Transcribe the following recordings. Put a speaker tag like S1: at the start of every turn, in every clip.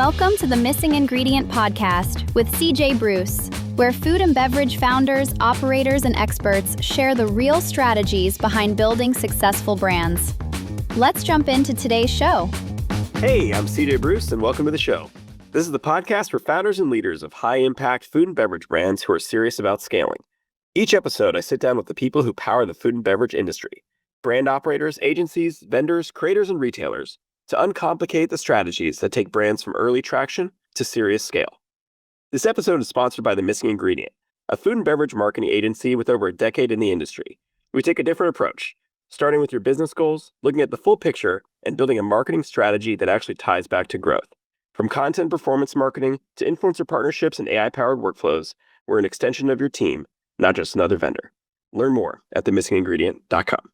S1: Welcome to the Missing Ingredient Podcast with CJ Bruce, where food and beverage founders, operators, and experts share the real strategies behind building successful brands. Let's jump into today's show.
S2: Hey, I'm CJ Bruce, and welcome to the show. This is the podcast for founders and leaders of high-impact food and beverage brands who are serious about scaling. Each episode, I sit down with the people who power the food and beverage industry, brand operators, agencies, vendors, creators, and retailers, to uncomplicate the strategies that take brands from early traction to serious scale. This episode is sponsored by The Missing Ingredient, a food and beverage marketing agency with over a decade in the industry. We take a different approach, starting with your business goals, looking at the full picture, and building a marketing strategy that actually ties back to growth. From content performance marketing to influencer partnerships and AI-powered workflows, we're an extension of your team, not just another vendor. Learn more at themissingingredient.com.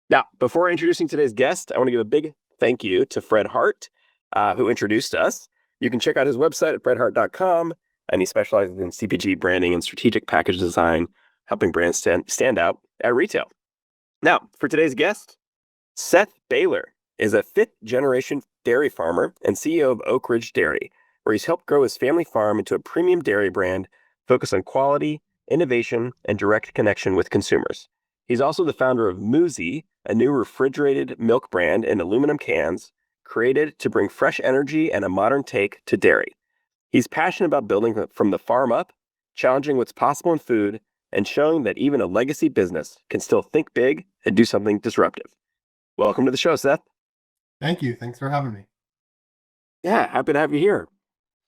S2: Now, before introducing today's guest, I want to give a big thank you to Fred Hart, who introduced us. You can check out his website at fredhart.com, and he specializes in CPG branding and strategic package design, helping brands stand out at retail. Now, for today's guest, Seth Bahler is a fifth-generation dairy farmer and CEO of Oakridge Dairy, where he's helped grow his family farm into a premium dairy brand focused on quality, innovation, and direct connection with consumers. He's also the founder of Moozy, a new refrigerated milk brand in aluminum cans, created to bring fresh energy and a modern take to dairy. He's passionate about building from the farm up, challenging what's possible in food, and showing that even a legacy business can still think big and do something disruptive. Welcome to the show, Seth.
S3: Thank you. Thanks for having me.
S2: Yeah, happy to have you here.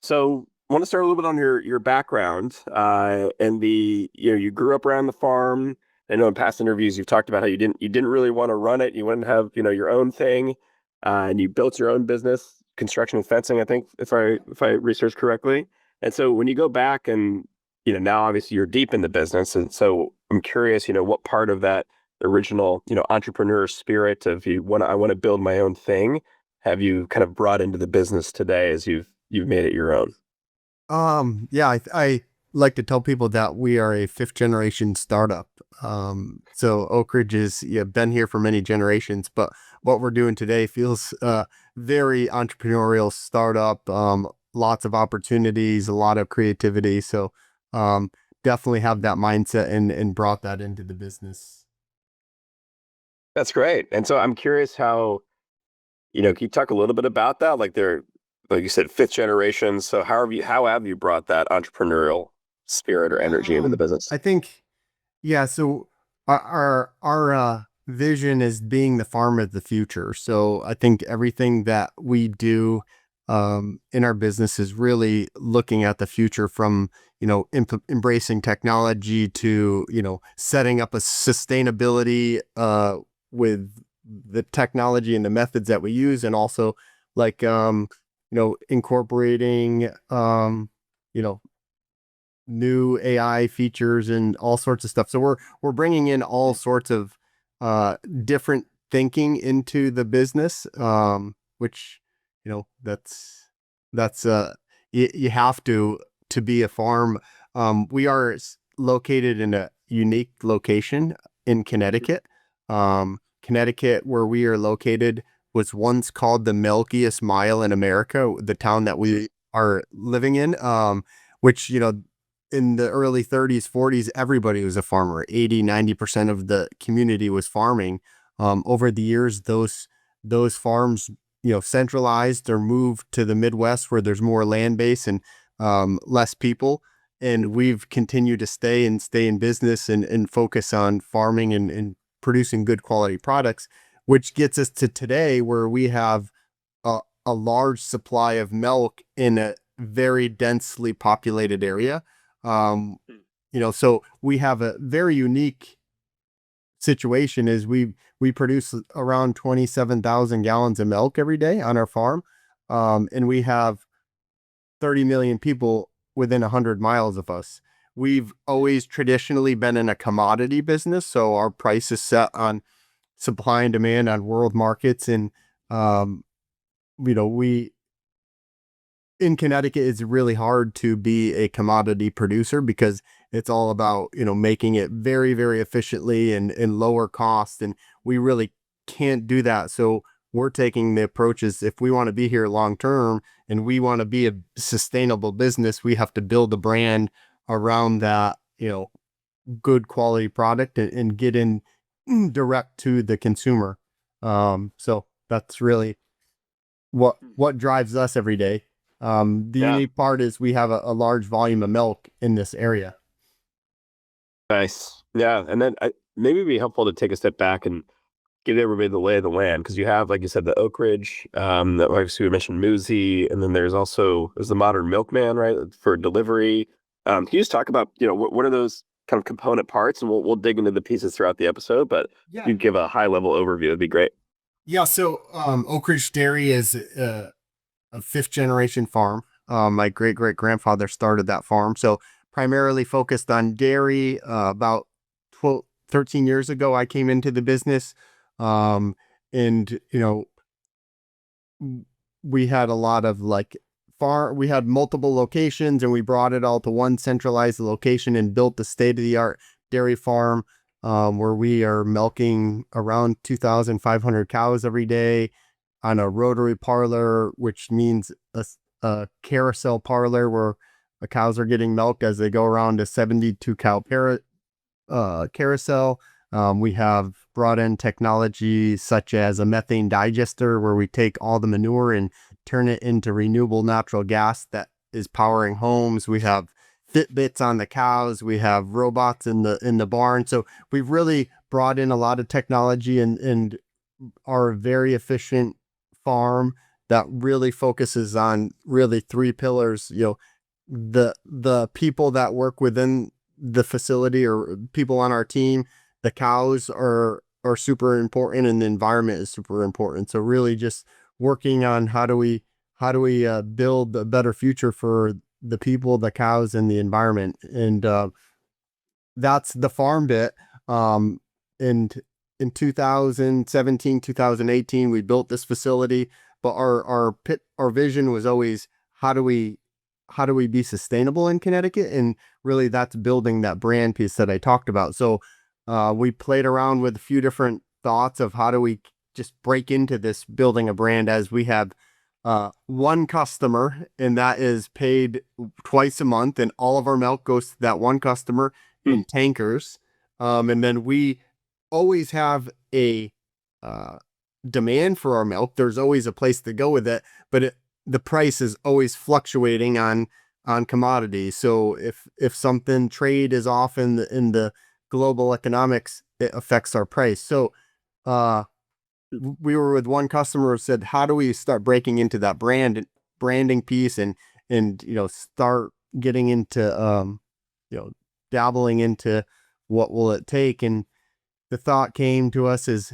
S2: So I want to start a little bit on your background and you grew up around the farm. I know in past interviews you've talked about how you didn't really want to run it. You wanted to have your own thing, and you built your own business, construction and fencing, I think, if I researched correctly. And so when you go back and now obviously you're deep in the business, and so I'm curious, what part of that original entrepreneur spirit of I want to build my own thing have you kind of brought into the business today as you've made it your own?
S3: I like to tell people that we are a fifth generation startup. So Oakridge is been here for many generations, but what we're doing today feels very entrepreneurial startup. Lots of opportunities, a lot of creativity. So definitely have that mindset and brought that into the business.
S2: That's great. And so I'm curious how, can you talk a little bit about that? Like you said, fifth generation. So how have you brought that entrepreneurial spirit or energy into the business?
S3: I think, so our vision is being the farm of the future. So I think everything that we do in our business is really looking at the future from, embracing technology to, setting up a sustainability with the technology and the methods that we use, and also like, incorporating, new AI features and all sorts of stuff. So we're bringing in all sorts of different thinking into the business, which that's you have to be a farm. We are located in a unique location in Connecticut. Connecticut, where we are located, was once called the milkiest mile in America, the town that we are living in, which, in the early 30s, 40s, everybody was a farmer. 80-90% of the community was farming. Over the years, those farms, centralized or moved to the Midwest where there's more land base and less people. And we've continued to stay in business and focus on farming and producing good quality products, which gets us to today where we have a large supply of milk in a very densely populated area. So we have a very unique situation is we produce around 27,000 gallons of milk every day on our farm. And we have 30 million people within 100 miles of us. We've always traditionally been in a commodity business. So our price is set on supply and demand on world markets. And, in Connecticut, it's really hard to be a commodity producer because it's all about, making it very, very efficiently and lower cost. And we really can't do that. So we're taking the approach is if we want to be here long term and we want to be a sustainable business, we have to build a brand around that, good quality product and get in direct to the consumer. So that's really what drives us every day. The
S2: Yeah.
S3: unique part is we have a large volume of milk in this area.
S2: Nice. Yeah. And then maybe it'd be helpful to take a step back and give everybody the lay of the land, because you have, like you said, the Oakridge, that obviously we mentioned Moozy, and then there's the modern Milkman, right, for delivery. Can you just talk about, what are those kind of component parts, and we'll dig into the pieces throughout the episode, but if you give a high level overview, it'd be great.
S3: Yeah, so Oakridge Dairy is a fifth generation farm. My great grandfather started that farm, so primarily focused on dairy. About 13 years ago, I came into the business, and we had a lot of we had multiple locations, and we brought it all to one centralized location and built the state-of-the-art dairy farm, where we are milking around 2,500 cows every day on a rotary parlor, which means a carousel parlor where the cows are getting milked as they go around a 72 cow carousel. We have brought in technology such as a methane digester, where we take all the manure and turn it into renewable natural gas that is powering homes. We have Fitbits on the cows. We have robots in the barn. So we've really brought in a lot of technology and are a very efficient farm that really focuses on really three pillars. The people that work within the facility or people on our team, the cows are super important, and the environment is super important. So really just working on how do we build a better future for the people, the cows, and the environment. And that's the farm bit. And in 2017, 2018, we built this facility, but our vision was always how do we be sustainable in Connecticut? And really that's building that brand piece that I talked about. So we played around with a few different thoughts of how do we just break into this building a brand, as we have one customer, and that is paid twice a month, and all of our milk goes to that one customer in tankers. And then we always have a demand for our milk. There's always a place to go with it, but the price is always fluctuating on commodities. So if something trade is off in the global economics, it affects our price. So we were with one customer who said, how do we start breaking into that branding piece and start getting into dabbling into what will it take? And the thought came to us is,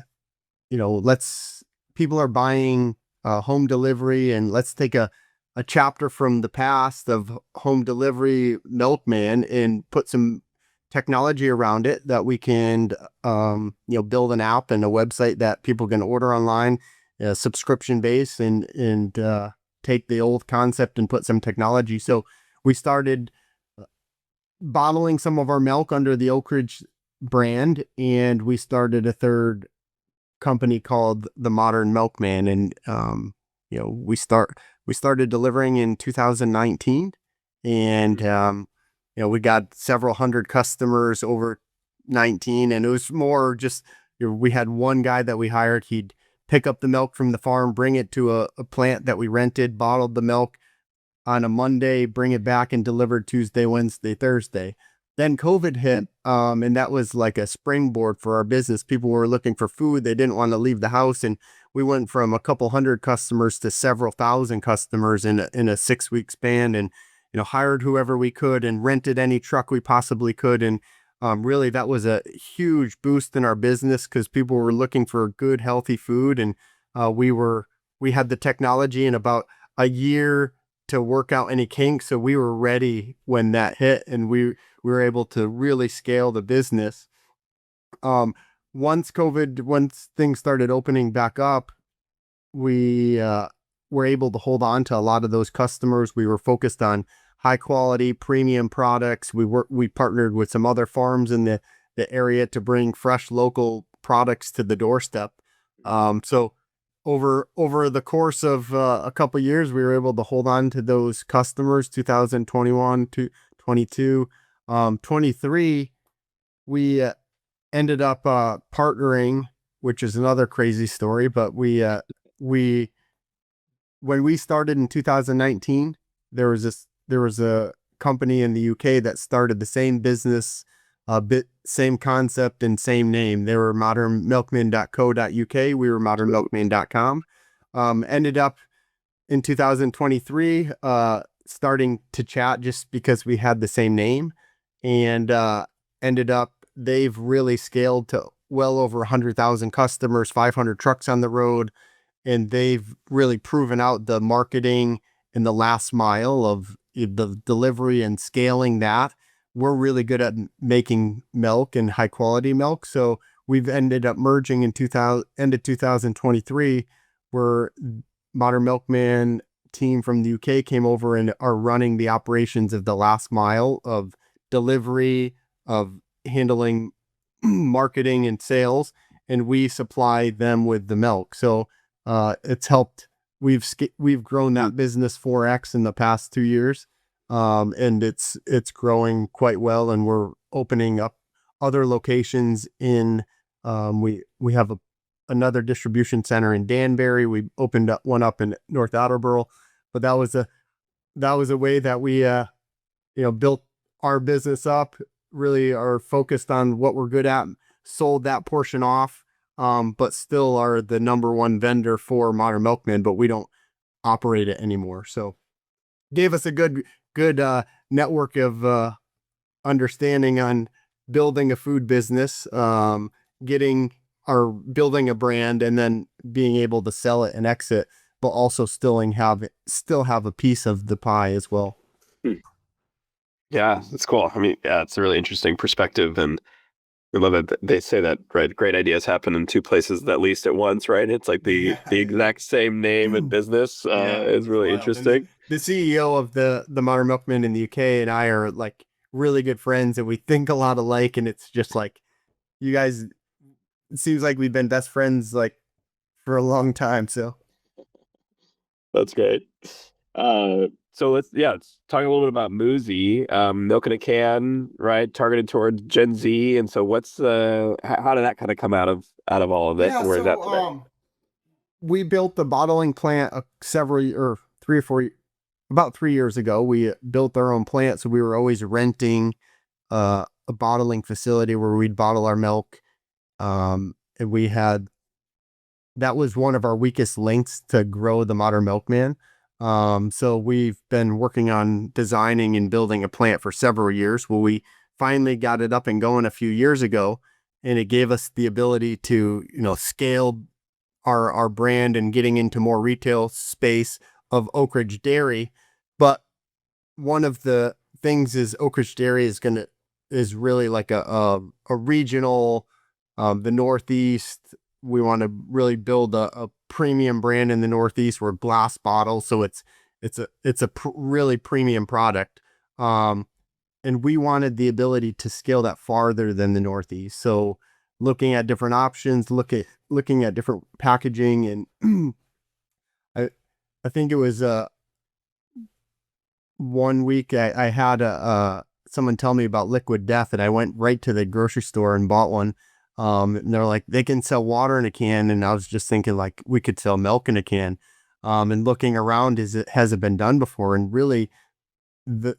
S3: people are buying home delivery, and let's take a chapter from the past of home delivery Milkman and put some technology around it that we can build an app and a website that people can order online, subscription based, and take the old concept and put some technology. So we started bottling some of our milk under the Oakridge brand, and we started a third company called the Modern Milkman. And we started delivering in 2019, and we got several hundred customers over 19, and it was more just, we had one guy that we hired. He'd pick up the milk from the farm, bring it to a plant that we rented, bottled the milk on a Monday, bring it back and delivered Tuesday, Wednesday, Thursday. Then COVID hit, and that was like a springboard for our business. People were looking for food. They didn't want to leave the house, and we went from a couple hundred customers to several thousand customers in a 6-week span, and hired whoever we could and rented any truck we possibly could. And really that was a huge boost in our business, because people were looking for good, healthy food. And we had the technology in about a year to work out any kinks. So we were ready when that hit, and we were able to really scale the business. Once things started opening back up, we were able to hold on to a lot of those customers. We were focused on high quality premium products. We partnered with some other farms in the area to bring fresh local products to the doorstep. So over the course of a couple of years, we were able to hold on to those customers. 2021 to 22, 23, we ended up partnering, which is another crazy story. But we when we started in 2019, there was a company in the UK that started the same business, same concept and same name. They were modernmilkman.co.uk. We were modernmilkman.com. Ended up in 2023 starting to chat just because we had the same name, and ended up they've really scaled to well over 100,000 customers, 500 trucks on the road, and they've really proven out the marketing and the last mile of the delivery and scaling that. We're really good at making milk and high quality milk. So we've ended up merging in end of 2023, where Modern Milkman team from the UK came over and are running the operations of the last mile of delivery, of handling marketing and sales, and we supply them with the milk. So it's helped. We've grown that business 4x in the past 2 years, and it's growing quite well. And we're opening up other locations in. We have another distribution center in Danbury. We opened up one up in North Attleboro, but that was a way that we built our business up. Really are focused on what we're good at. Sold that portion off. But still are the number one vendor for Modern Milkman, but we don't operate it anymore. So gave us a good network of understanding on building a food business, building a brand, and then being able to sell it and exit, but also still have a piece of the pie as well.
S2: Yeah, that's cool. I mean, yeah, it's a really interesting perspective, and I love it. They say that, right? Great ideas happen in two places at least at once, right? It's like the exact same name and business is really interesting.
S3: The CEO of the Modern Milkman in the UK and I are like really good friends, and we think a lot alike. And it's just like, you guys, it seems like we've been best friends like for a long time. So
S2: That's great. So let's talk a little bit about Moozy, milk in a can, right? Targeted towards Gen Z. And so how did that kind of come out of all of it?
S3: yeah,
S2: And where's that
S3: so
S2: today?
S3: we built the bottling plant about 3 years ago. We built our own plant, so we were always renting a bottling facility where we'd bottle our milk. And that was one of our weakest links to grow the Modern Milkman. So we've been working on designing and building a plant for several years. Well, we finally got it up and going a few years ago, and it gave us the ability to, scale our brand and getting into more retail space of Oakridge Dairy. But one of the things is Oakridge Dairy is really like a regional, the Northeast. We want to really build a premium brand in the Northeast. We're glass bottles, so it's a really premium product. And we wanted the ability to scale that farther than the Northeast. So looking at different options, looking at different packaging, and I think it was 1 week I had someone tell me about Liquid Death, and I went right to the grocery store and bought one. And they're like, they can sell water in a can, and I was just thinking like we could sell milk in a can. And looking around, has it been done before? And really, the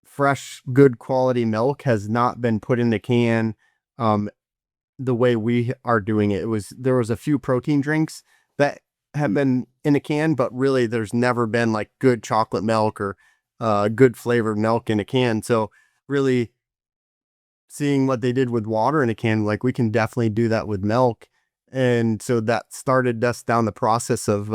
S3: fresh, good quality milk has not been put in the can the way we are doing it. There was a few protein drinks that have been in a can, but really there's never been like good chocolate milk or good flavored milk in a can. So really seeing what they did with water in a can, like we can definitely do that with milk. And so that started us down the process of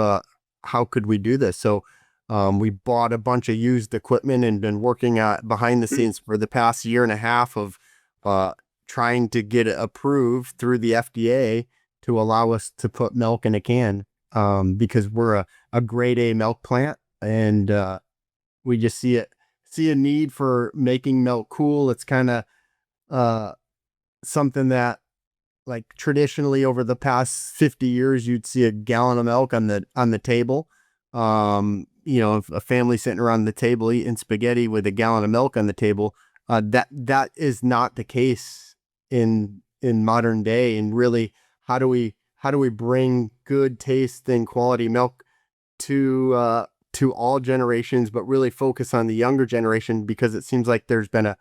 S3: how could we do this? So we bought a bunch of used equipment and been working behind the scenes for the past year and a half of trying to get it approved through the FDA to allow us to put milk in a can, because we're a grade A milk plant, and we just see a need for making milk cool. It's kind of something that like traditionally over the past 50 years, you'd see a gallon of milk on the table. If a family sitting around the table eating spaghetti with a gallon of milk on the table, that is not the case in modern day. And really, how do we bring good taste and quality milk to all generations, but really focus on the younger generation, because it seems like there's been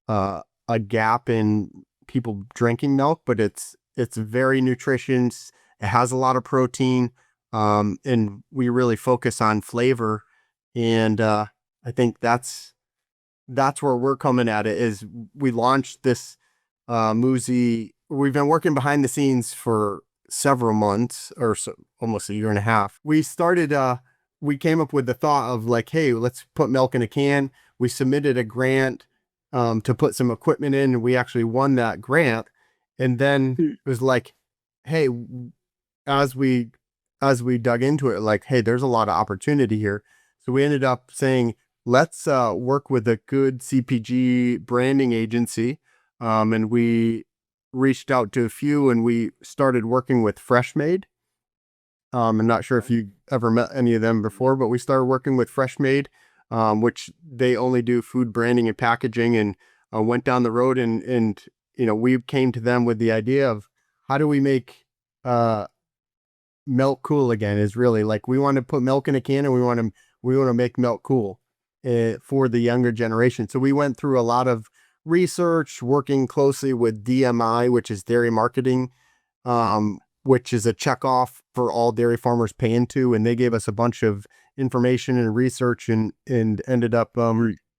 S3: a gap in people drinking milk, but it's very nutritious. It has a lot of protein, and we really focus on flavor. And I think that's where we're coming at it. Is we launched this Moozy. We've been working behind the scenes for several months, or so, almost a year and a half. We came up with the thought of like, hey, let's put milk in a can. We submitted a grant to put some equipment in, and we actually won that grant. And then it was like, hey, as we dug into it, like, hey, there's a lot of opportunity here. So we ended up saying, let's work with a good CPG branding agency. And we reached out to a few, and we started working with Freshmade. I'm not sure if you ever met any of them before, but we started working with Freshmade, which they only do food branding and packaging, and went down the road, and we came to them with the idea of how do we make milk cool again. Is really like, we want to put milk in a can, and we want to make milk cool for the younger generation. So we went through a lot of research, working closely with DMI, which is Dairy Marketing, which is a checkoff for all dairy farmers pay into, and they gave us a bunch of information and research, and ended up going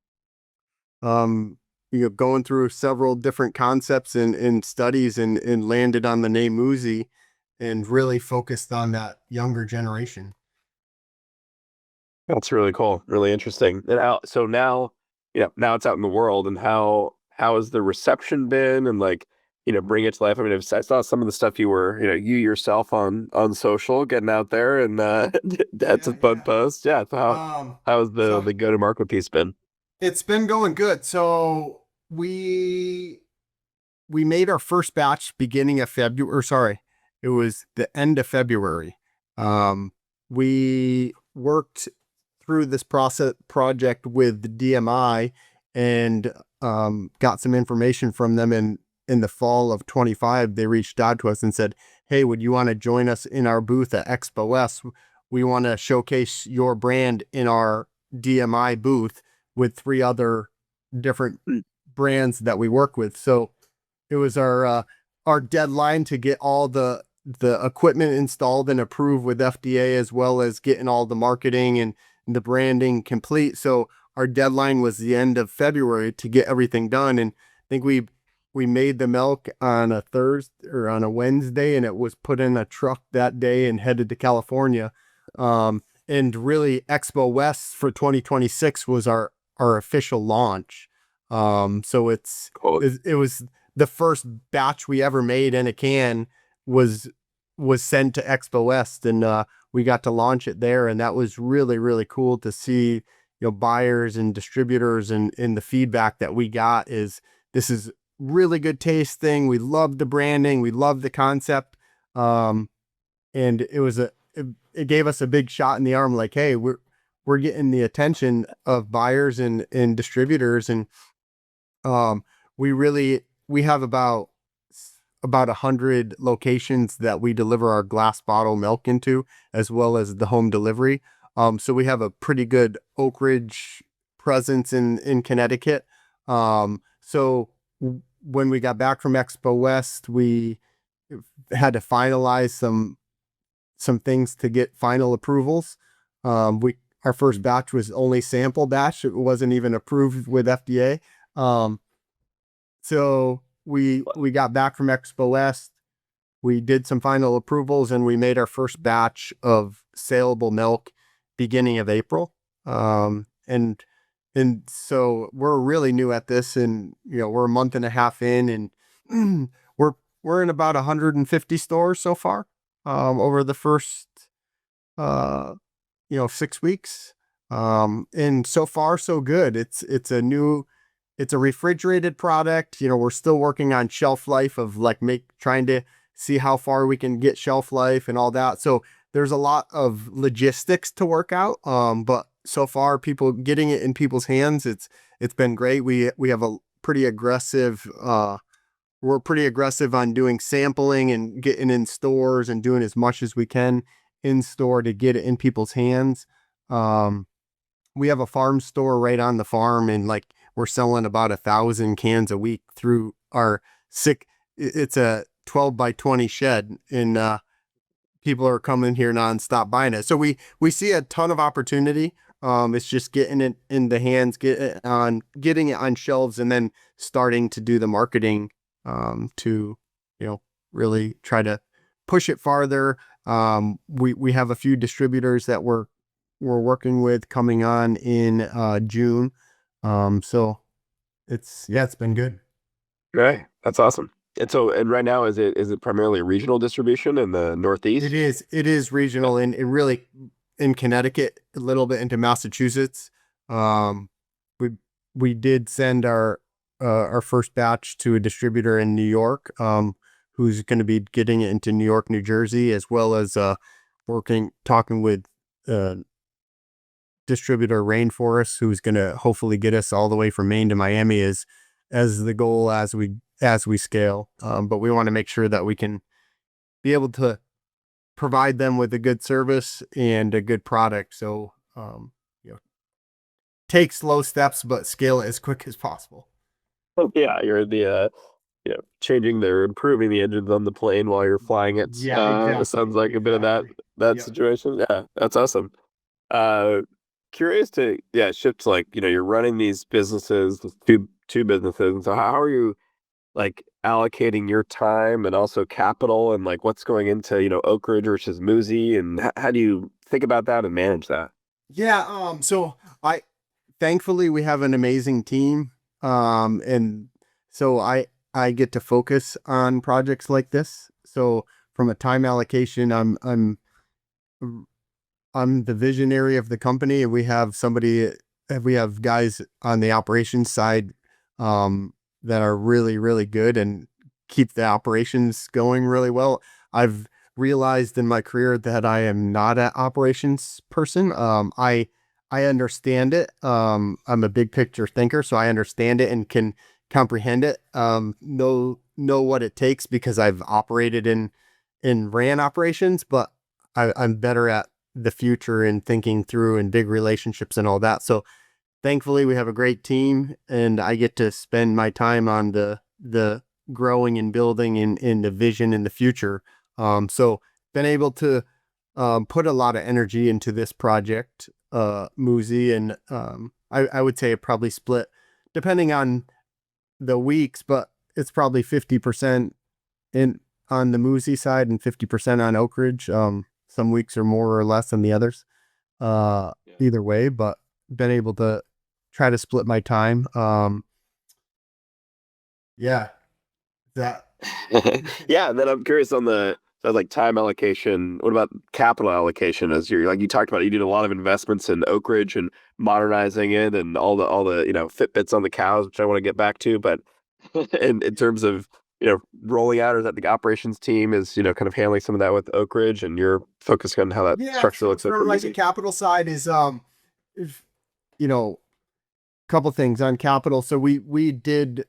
S3: through several different concepts and studies, and landed on the name Moozy, and really focused on that younger generation.
S2: That's really cool, really interesting. And so now, now it's out in the world, and how has the reception been, and like, bring it to life? I mean, I saw some of the stuff you were, you yourself on social, getting out there, and that's a fun post. Yeah. So how has the go to market piece been?
S3: It's been going good. So we made our first batch beginning of February, or sorry, it was the end of February. We worked through this project with the DMI, and got some information from them. In the fall of 25, they reached out to us and said, hey, would you want to join us in our booth at Expo West? We want to showcase your brand in our DMI booth with 3 other different brands that we work with. So it was our deadline to get all the equipment installed and approved with FDA, as well as getting all the marketing and the branding complete. So our deadline was the end of February to get everything done. And I think we made the milk on a Thursday or on a Wednesday, and it was put in a truck that day and headed to California. And really, Expo West for 2026 was our official launch. So
S2: Cool.
S3: it was the first batch we ever made in a can was sent to Expo West, and we got to launch it there. And that was really, really cool to see, buyers and distributors, and the feedback that we got is, this is really good taste thing. We love the branding. We love the concept. And it gave us a big shot in the arm. Like, hey, we're getting the attention of buyers and distributors. And we have about 100 locations that we deliver our glass bottle milk into, as well as the home delivery. So we have a pretty good Oakridge presence in Connecticut. So when we got back from Expo West, we had to finalize some things to get final approvals. Our first batch was only sample batch. It wasn't even approved with FDA. So we got back from Expo West. We did some final approvals, and we made our first batch of saleable milk beginning of April. And so we're really new at this, and we're a month and a half in, and we're in about 150 stores so far over the first 6 weeks. And so far so good. It's a new it's a refrigerated product. We're still working on shelf life of like trying to see how far we can get shelf life and all that. So there's a lot of logistics to work out. But so far, people getting it in people's hands, it's been great. We have a pretty aggressive. We're pretty aggressive on doing sampling and getting in stores and doing as much as we can in store to get it in people's hands. We have a farm store right on the farm, and like we're selling about 1,000 cans a week through our it's a 12 by 20 shed, and people are coming here nonstop buying it. So we see a ton of opportunity. It's just getting it in the hands, getting it on shelves, and then starting to do the marketing to really try to push it farther. We have a few distributors that we're working with coming on in June. So it's been good.
S2: Right. That's awesome. And right now, is it primarily regional distribution in the Northeast?
S3: It is regional and really in Connecticut, a little bit into Massachusetts. We did send our first batch to a distributor in New York, who's going to be getting it into New York, New Jersey, as well as talking with distributor Rainforest, who's going to hopefully get us all the way from Maine to Miami as the goal as we scale. But we want to make sure that we can be able to provide them with a good service and a good product. So, take slow steps, but scale it as quick as possible.
S2: Oh, yeah, you're improving the engines on the plane while you're flying it.
S3: Yeah, exactly.
S2: It sounds like a bit of that
S3: Yep.
S2: situation. Yeah, that's awesome. Curious to shift to like you're running these businesses, two businesses, and so how are you like allocating your time and also capital, and like what's going into Oakridge versus Moozy, and how do you think about that and manage that?
S3: Yeah. So thankfully we have an amazing team. And so I get to focus on projects like this. So from a time allocation, I'm the visionary of the company, and we have guys on the operations side, that are really, really good and keep the operations going really well. I've realized in my career that I am not an operations person. I understand it. I'm a big picture thinker, so I understand it and can comprehend it. Know what it takes because I've operated in ran operations, but I'm better at the future and thinking through and big relationships and all that. So thankfully we have a great team, and I get to spend my time on the growing and building in the vision in the future. So been able to put a lot of energy into this project, Moozy, and I would say it probably split depending on the weeks, but it's probably 50% on the Moozy side and 50% on Oakridge. Some weeks are more or less than the others. Either way, but been able to try to split my time. Yeah, that.
S2: Yeah, and then I'm curious on like time allocation. What about capital allocation? As you talked about, you did a lot of investments in Oakridge and modernizing it, and all the Fitbits on the cows, which I want to get back to. But in terms of rolling out, or that the operations team is kind of handling some of that with Oakridge, and you're focusing on how that structure looks
S3: from like the capital side is if couple things on capital. So we did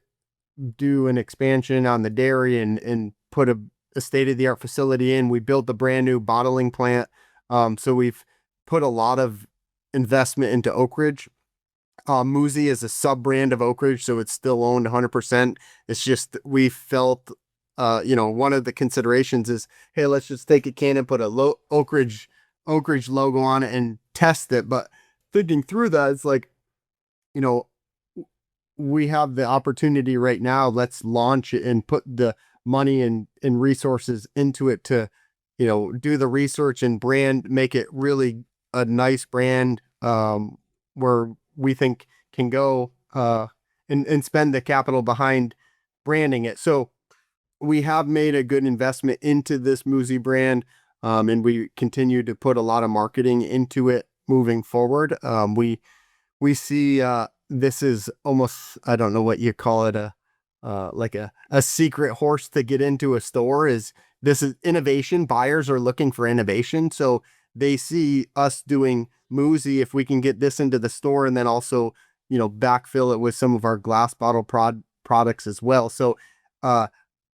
S3: do an expansion on the dairy and put a state-of-the-art facility in. We built a brand new bottling plant. So we've put a lot of investment into Oakridge. Moozy is a sub-brand of Oakridge, so it's still owned 100%. It's just we felt, one of the considerations is, hey, let's just take a can and put a Oakridge logo on it and test it. But thinking through that, it's like, we have the opportunity right now. Let's launch it and put the money and resources into it to, do the research and brand, make it really a nice brand, where we think can go, and spend the capital behind branding it. So we have made a good investment into this Moozy brand, and we continue to put a lot of marketing into it moving forward. We see this is almost, I don't know what you call it, like a secret horse to get into a store. Is this is innovation. Buyers are looking for innovation. So they see us doing Moozy, if we can get this into the store and then also, backfill it with some of our glass bottle products as well. So,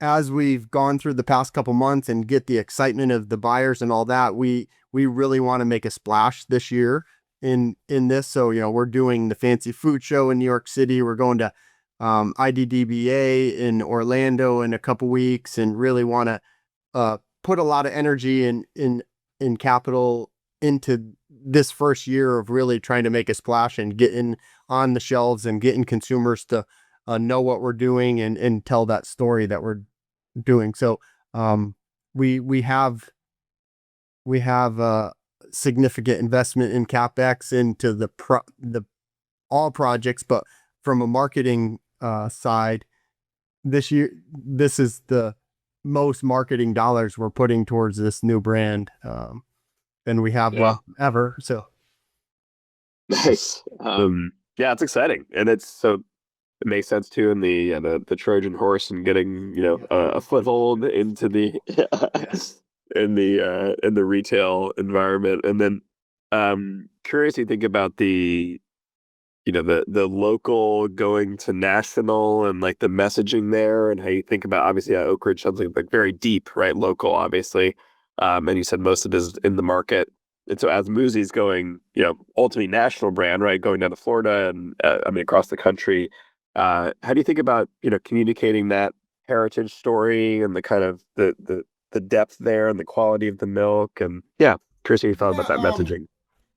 S3: as we've gone through the past couple months and get the excitement of the buyers and all that, we really want to make a splash this year in this. So, we're doing the Fancy Food Show in New York City. We're going to IDDBA in Orlando in a couple weeks, and really want to put a lot of energy in capital into this first year of really trying to make a splash and getting on the shelves and getting consumers to know what we're doing and tell that story that we're doing. So we have significant investment in CapEx into the all projects, but from a marketing side, this year, this is the most marketing dollars we're putting towards this new brand than we have ever. So
S2: nice. Yeah, it's exciting, and it makes sense too in the Trojan horse and getting a foothold into the in the retail environment, and then curious to think about the local going to national and like the messaging there, and how you think about, obviously Oakridge sounds like very deep, right? Local, obviously, and you said most of it is in the market. And so as Moozy's going, ultimately national brand, right? Going down to Florida and across the country. How do you think about, communicating that heritage story and the kind of the depth there and the quality of the milk? And curious how you thought about that messaging.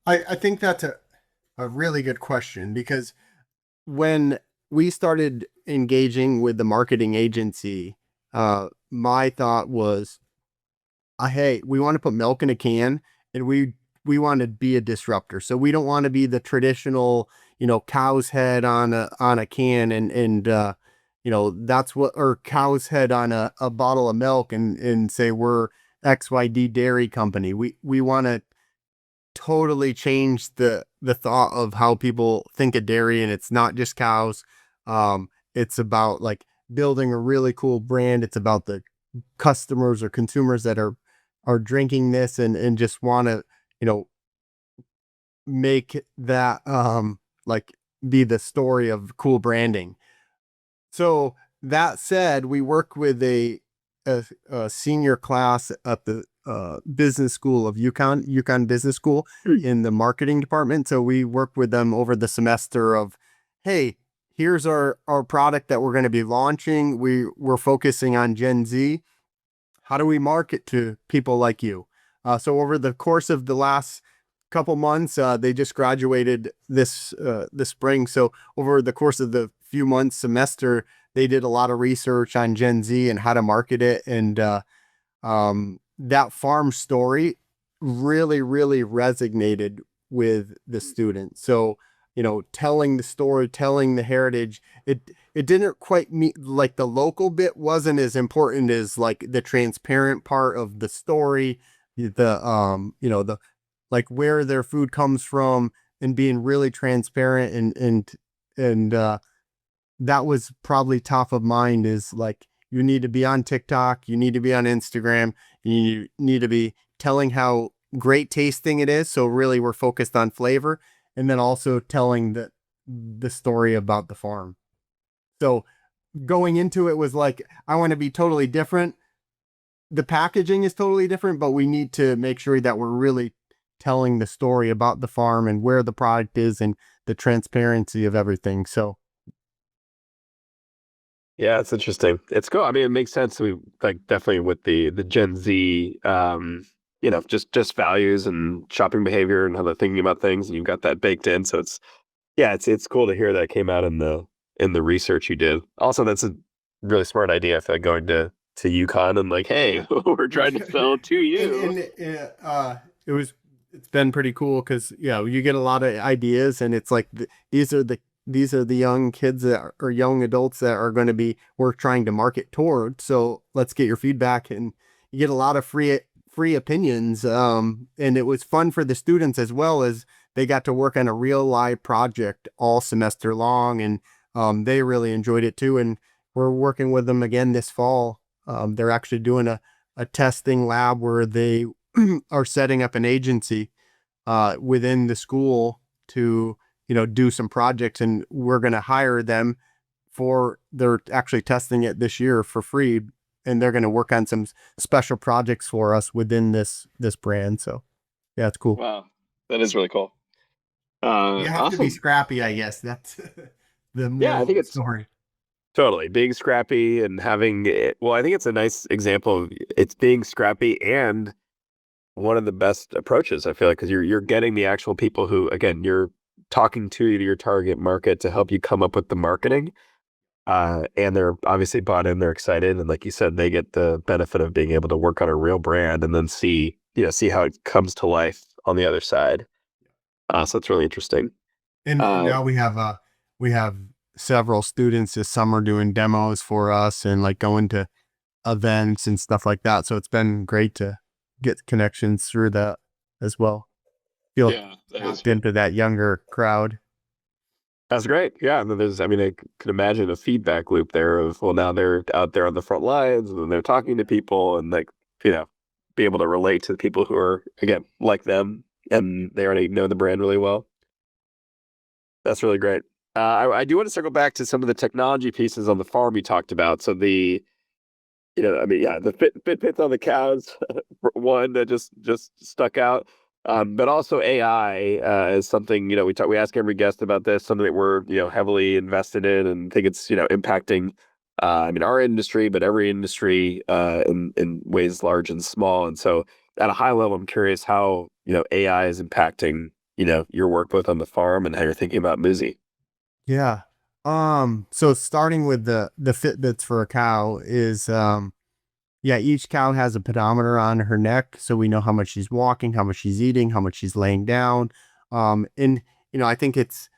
S3: I think that's a really good question, because when we started engaging with the marketing agency, my thought was, hey, we want to put milk in a can, and we want to be a disruptor. So we don't want to be the traditional, cow's head on a can and that's what, or cow's head on a bottle of milk and say we're XYD dairy company. We want to totally change the thought of how people think of dairy, and it's not just cows. It's about like building a really cool brand. It's about the customers or consumers that are drinking this and just want to, make that like be the story of cool branding. So that said, we work with a senior class at the business school of UConn Business School in the marketing department. So we work with them over the semester of, hey, here's our product that we're going to be launching. We're focusing on Gen Z. How do we market to people like you? So over the course of the last couple months, they just graduated this spring. So over the course of the few months semester, they did a lot of research on Gen Z and how to market it. And that farm story really, really resonated with the students. So, telling the story, telling the heritage, it didn't quite meet, like the local bit wasn't as important as like the transparent part of the story, the like where their food comes from, and being really transparent and that was probably top of mind. Is like, you need to be on TikTok, you need to be on Instagram, you need to be telling how great tasting it is. So really we're focused on flavor, and then also telling the story about the farm. So going into it was like, I want to be totally different. The packaging is totally different, but we need to make sure that we're really telling the story about the farm and where the product is and the transparency of everything. So
S2: Yeah, it's interesting. It's cool. I mean, it makes sense. We like definitely with the Gen Z, just values and shopping behavior and how they're thinking about things, and you've got that baked in. So it's cool to hear that came out in the research you did. Also, that's a really smart idea. I feel like going to UConn and like, hey, we're trying to sell to you.
S3: It's been pretty cool because you get a lot of ideas, and it's like these are the young kids or young adults that are going to be we're trying to market toward. So let's get your feedback, and you get a lot of free opinions. And it was fun for the students as well as they got to work on a real live project all semester long, and they really enjoyed it too. And we're working with them again this fall. They're actually doing a testing lab where they are setting up an agency within the school to, do some projects, and we're going to hire them they're actually testing it this year for free, and they're going to work on some special projects for us within this brand. So yeah, it's cool.
S2: Wow, that is really cool.
S3: You have to be
S2: Awesome.
S3: scrappy, I guess. That's the
S2: Yeah, I
S3: moral
S2: think
S3: of the
S2: it's
S3: story.
S2: totally being scrappy and having it. Well, I think it's a nice example of it's being scrappy and one of the best approaches, I feel like, because you're getting the actual people who, again, you're talking to your target market to help you come up with the marketing. And they're obviously bought in, they're excited. And like you said, they get the benefit of being able to work on a real brand and then see how it comes to life on the other side. So it's really interesting.
S3: And
S2: Uh,
S3: now we have several students this summer doing demos for us and like going to events and stuff like that. So it's been great to get connections through that as well. Feel
S2: yeah, that is
S3: tapped into that younger crowd.
S2: That's great. Yeah. And then I mean, I could imagine a feedback loop there of, well, now they're out there on the front lines and then they're talking to people and like, be able to relate to the people who are, again, like them and they already know the brand really well. That's really great. I do want to circle back to some of the technology pieces on the farm you talked about. So I mean, yeah, the Fitbits on the cows, one that just stuck out. But also AI is something, we ask every guest about this, something that we're, heavily invested in and think it's, impacting, I mean, our industry, but every industry in ways large and small. And so at a high level, I'm curious how, AI is impacting, your work both on the farm and how you're thinking about Moozy.
S3: Yeah. So starting with the Fitbits for a cow is yeah, each cow has a pedometer on her neck, so we know how much she's walking, how much she's eating, how much she's laying down. And I think it's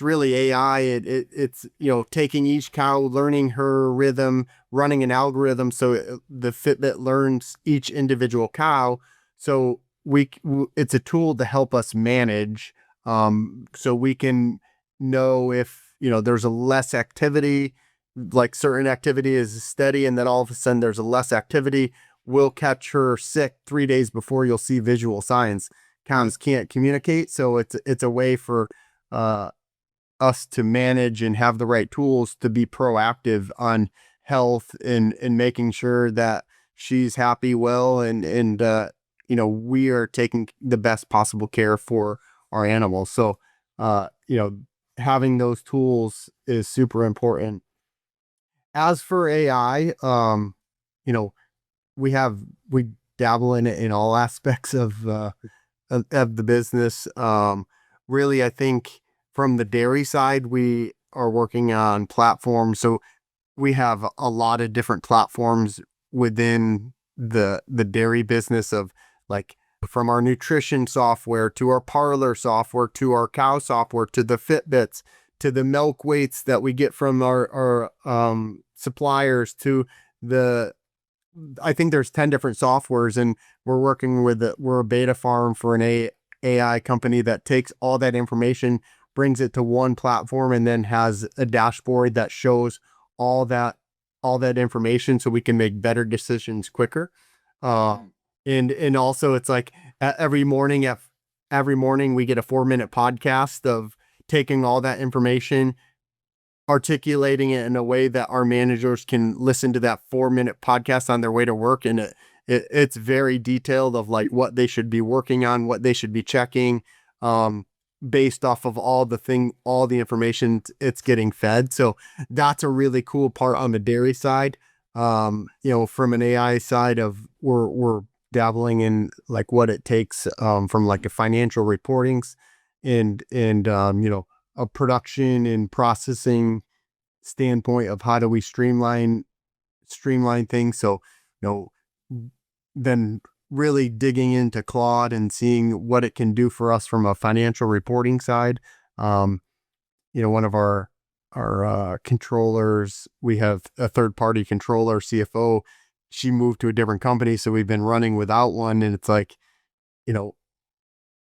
S3: really AI. It's taking each cow, learning her rhythm, running an algorithm so the Fitbit learns each individual cow. So it's a tool to help us manage, so we can know if there's a less activity, like certain activity is steady, and then all of a sudden there's a less activity. We'll catch her sick 3 days before you'll see visual signs. Cows can't communicate, so it's a way for uh, us to manage and have the right tools to be proactive on health and making sure that she's happy, well, we are taking the best possible care for our animals. So, having those tools is super important. As for AI, you know, we dabble in it in all aspects of the business. Really, I think from the dairy side, we are working on platforms. So we have a lot of different platforms within the dairy business of like from our nutrition software to our parlor software to our cow software to the Fitbits to the milk weights that we get from our suppliers to the I think there's 10 different softwares, and we're a beta farm for an AI company that takes all that information, brings it to one platform, and then has a dashboard that shows all that all that information so we can make better decisions quicker. Uh, and also it's like every morning we get a 4-minute podcast of taking all that information, articulating it in a way that our managers can listen to that 4-minute podcast on their way to work. And it's very detailed of like what they should be working on, what they should be checking, based off of all the information it's getting fed. So that's a really cool part on the dairy side. From an AI side of we're dabbling in like what it takes, from like a financial reportings and a production and processing standpoint of how do we streamline things. So, you know, then really digging into Claude and seeing what it can do for us from a financial reporting side. One of our controllers, we have a third party controller, CFO. She moved to a different company, so we've been running without one, and it's like, you know,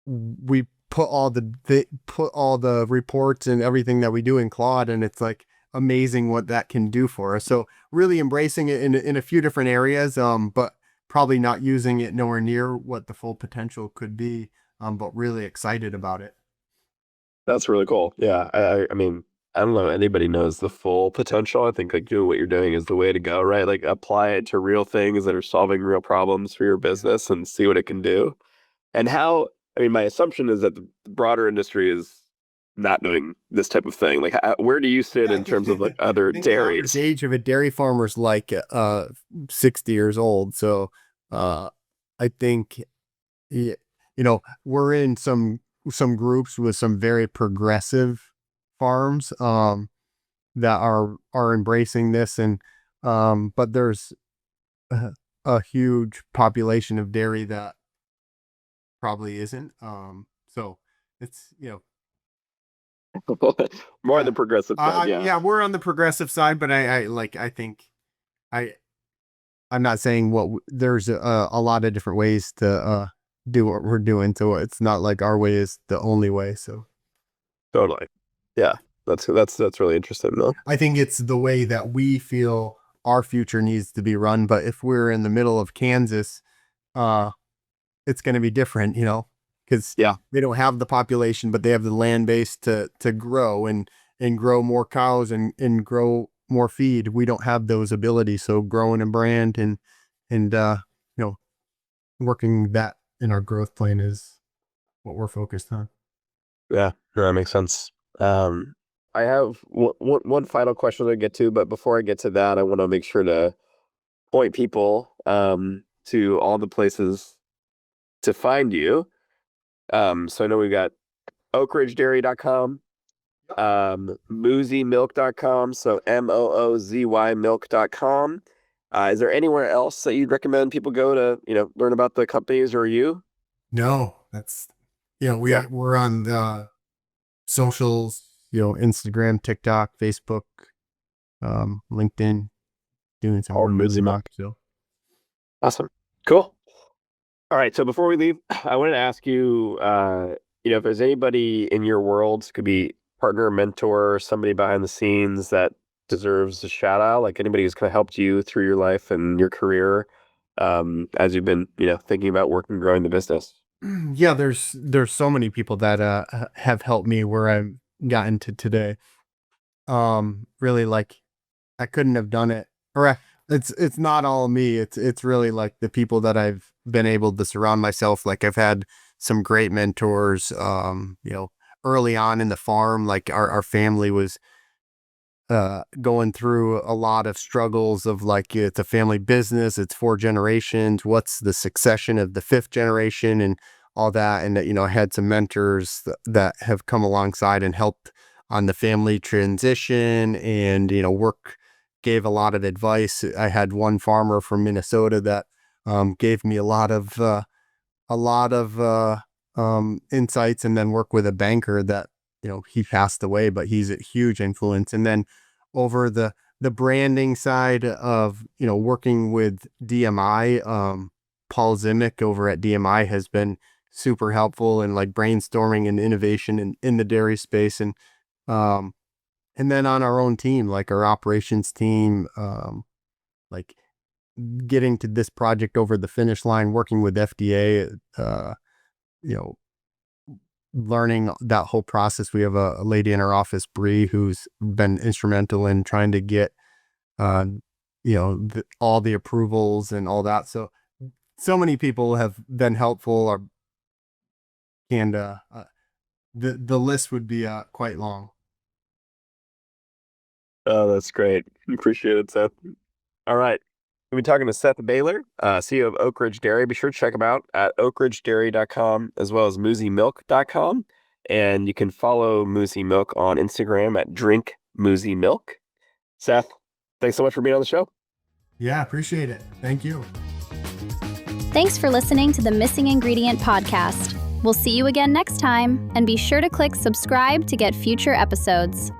S3: we put all the reports and everything that we do in Claude, and it's like amazing what that can do for us. So really embracing it in a few different areas, but probably not using it nowhere near what the full potential could be, but really excited about it.
S2: That's really cool. Yeah. I mean, I don't know anybody knows the full potential. I think like doing what you're doing is the way to go, right? Like apply it to real things that are solving real problems for your business and see what it can do. And how, I mean, my assumption is that the broader industry is not doing this type of thing. Like, where do you sit in terms of like other
S3: I think the average
S2: dairies?
S3: age of a dairy farmer is like 60 years old. So I think we're in some groups with some very progressive farms that are embracing this, and but there's a huge population of dairy that probably isn't. So it's
S2: More on
S3: yeah.
S2: the progressive side, yeah.
S3: Yeah, we're on the progressive side, but I think I I'm not saying there's a lot of different ways to do what we're doing, so it's not like our way is the only way. So
S2: Totally. Yeah. That's really interesting though.
S3: I think it's the way that we feel our future needs to be run. But if we're in the middle of Kansas, uh, it's going to be different, because
S2: Yeah.
S3: they don't have the population, but they have the land base to grow and grow more cows and grow more feed. We don't have those abilities. So growing a brand and working that in our growth plan is what we're focused on.
S2: Yeah. No, that makes sense. Um, I have one final question to get to, but before I get to that, I want to make sure to point people to all the places to find you. So I know we've got oakridgedairy.com, moozymilk.com, so MOOZY milk.com. Is there anywhere else that you'd recommend people go to, learn about the companies or you?
S3: No, that's
S2: Yeah.
S3: we're on the socials, Instagram, TikTok, Facebook, LinkedIn, doing some
S2: Or
S3: work with
S2: Moozy Milk.
S3: Mock. So
S2: Awesome. Cool. All right. So before we leave, I wanted to ask you, if there's anybody in your world, could be partner, mentor, somebody behind the scenes that deserves a shout out, like anybody who's kind of helped you through your life and your career, as you've been, thinking about working, growing the business.
S3: yeah, there's so many people that have helped me where I've gotten to today. Really, like, I couldn't have done it, or it's not all me. It's really like the people that I've been able to surround myself. Like, I've had some great mentors. Early on in the farm, like our family was going through a lot of struggles of, like, it's a family business, it's 4 generations, what's the succession of the 5th generation and all that. And that, I had some mentors that have come alongside and helped on the family transition, and gave a lot of advice. I had one farmer from Minnesota that gave me a lot of insights, and then work with a banker that, he passed away, but he's a huge influence. And then over the branding side of, working with DMI, Paul Zimick over at DMI has been super helpful in, like, brainstorming and innovation in the dairy space. And then on our own team, like our operations team, like getting to this project over the finish line, working with FDA, you know, learning that whole process. We have a lady in our office, Bree, who's been instrumental in trying to get, all the approvals and all that. So many people have been helpful, and the list would be quite long.
S2: Oh, that's great. Appreciate it, Seth. All right. We'll be talking to Seth Bahler, CEO of Oakridge Dairy. Be sure to check him out at oakridgedairy.com as well as moozymilk.com. And you can follow Moozy Milk on Instagram at drinkmoozymilk. Seth, thanks so much for being on the show.
S3: Yeah, appreciate it. Thank you.
S1: Thanks for listening to the Missing Ingredient podcast. We'll see you again next time, and be sure to click subscribe to get future episodes.